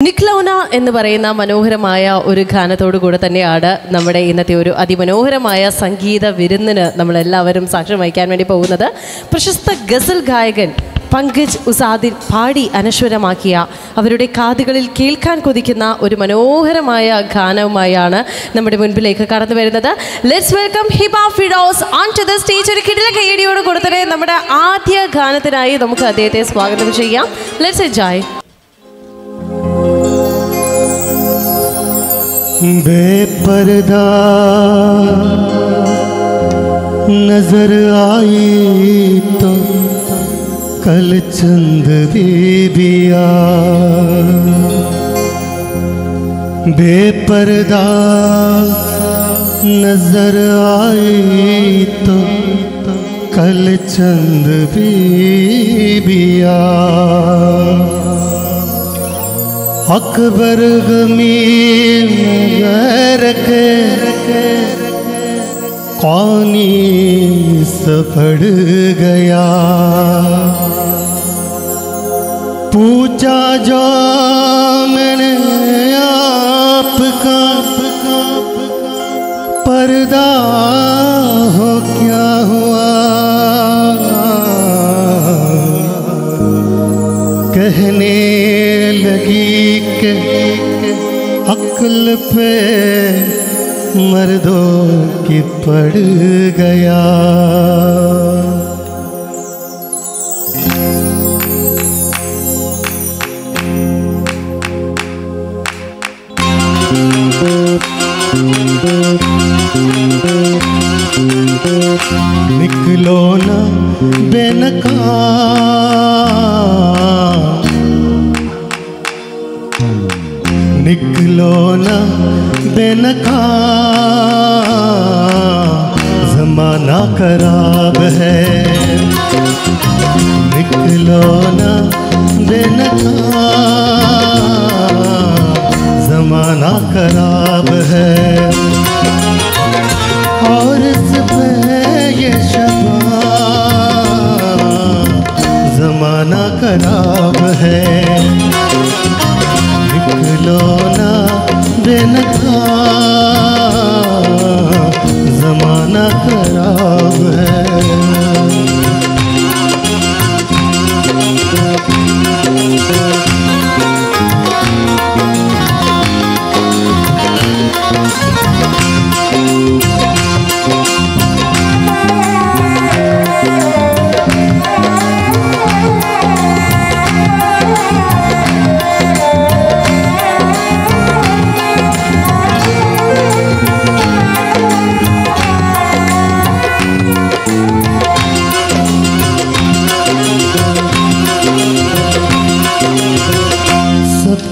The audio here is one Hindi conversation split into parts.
നിക്ലൗന എന്ന് പറയുന്ന മനോഹരമായ ഒരു ഗാനത്തോടു കൂടെ തന്നെയാണ് നമ്മുടെ ഇന്നത്തെ ഒരു അതിമനോഹരമായ സംഗീത വിരുന്നിന് നമ്മളെല്ലാവരും സാക്ഷ്യം വഹിക്കാൻ വേണ്ടി പോകുന്നത്. പ്രശസ്ത ഗസൽ ഗായകൻ പങ്കജ് ഉസാദിൻ പാടി അനശ്വരമാക്കിയ അവരുടെ കാതുകളിൽ കേൾക്കാൻ കൊതിക്കുന്ന ഒരു മനോഹരമായ ഗാനവുമായാണ് നമ്മുടെ മുൻപിലേക്ക് കടന്നു വരുന്നത്. Let's welcome Hiba Firoz on to the stage. ഒരു കിടില കൈയടിയോട് കൂടെ തന്നെ നമ്മുടെ ആദ്യ ഗാനത്തിനായി നമുക്ക് അദ്ദേഹത്തെ സ്വാഗതം ചെയ്യാം. Let's enjoy. बेपर्दा नजर आई तो कल चंद बीबिया, बेपर्दा नजर आई तो कल चंद बीबिया, अकबर गमीर नगर के कौनी सफड़ गया, पूछा जो मैंने आपका पर्दा हो क्या हुआ, कहने लगी के अक्ल पे मर्दों की पड़ गया, निकलो ना बेनकाम, निकलो ना बेनकाम, ज़माना खराब है, निकलो ना बेनकाम, ज़माना खराब है, और इस पे ये शबान ज़माना खराब है, निकलो ना बेनकाम, ज़माना खराब है।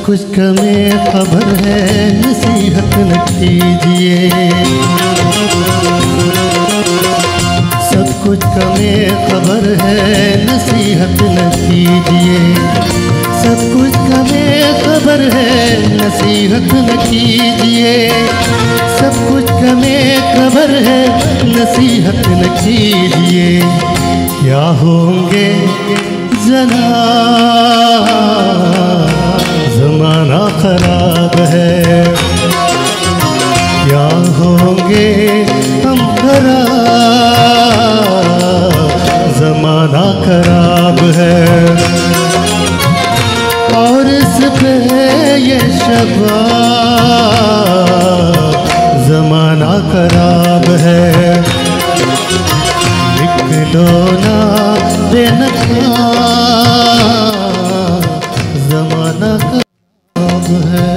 कुछ कमें खबर है, नसीहत न कीजिए, सब कुछ कमें खबर है, नसीहत न कीजिए, सब कुछ कमें खबर है, नसीहत न कीजिए, सब कुछ कमें खबर है, नसीहत न कीजिए, क्या होंगे जना ज़माना खराब है, क्या होंगे हम खराब, ज़माना खराब है, और इस पे ये शबान ज़माना खराब है, निकलो ना बेनकाम, ज़माना खराब है।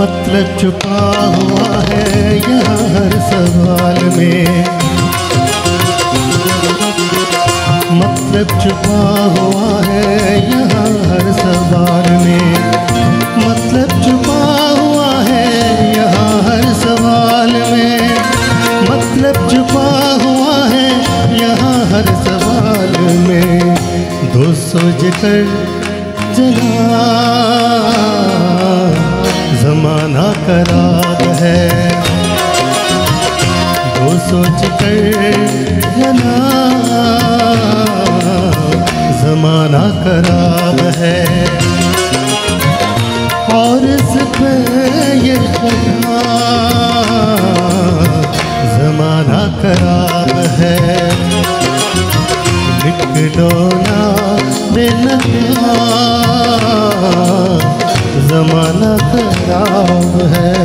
मतलब छुपा हुआ है यहाँ हर सवाल में, मतलब छुपा हुआ है यहाँ हर सवाल में, मतलब छुपा हुआ है यहाँ हर सवाल में, मतलब छुपा हुआ है यहाँ हर सवाल में, दो सोच कर चला ज़माना खराब है। दो सोच कर चला ज़माना खराब है। और इस पे ये ज़माना खराब है। निकलो ना बेनकाब, ज़माना खराब है।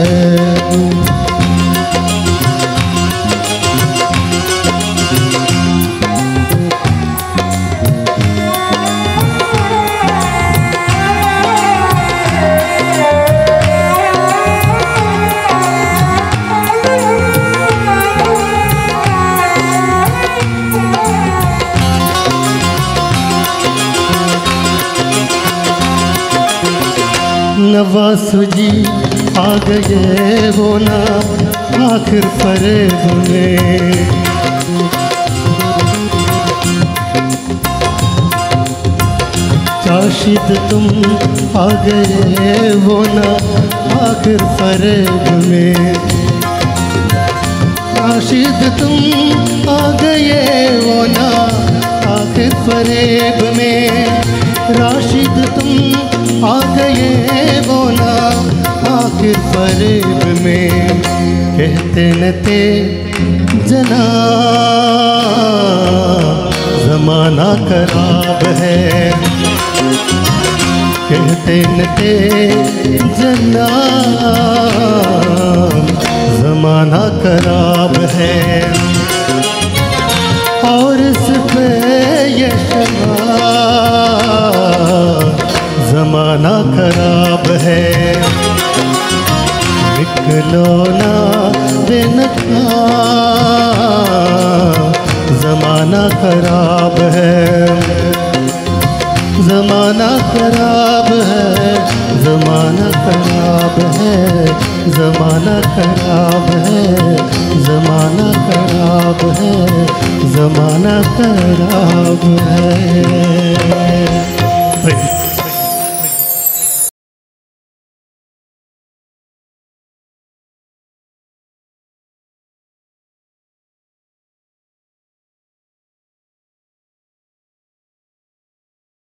नवासु जी आ गए वो ना आखिर फरेब में। चाशिद तुम आ गए वो ना आखिर फरेब में। चाशिद तुम आ गए वो ना आखिर फरेब में। राशिद तुम आ गए वो ना आखिर फरेब में। कहते न थे जना ज़माना खराब है। कहते न थे जना ज़माना खराब है। और इस पे ये ज़माना खराब है। निकलो ना बेनकाब, ज़माना खराब है। ज़माना खराब है, ज़माना खराब है, ज़माना खराब है, ज़माना खराब है, ज़माना खराब है।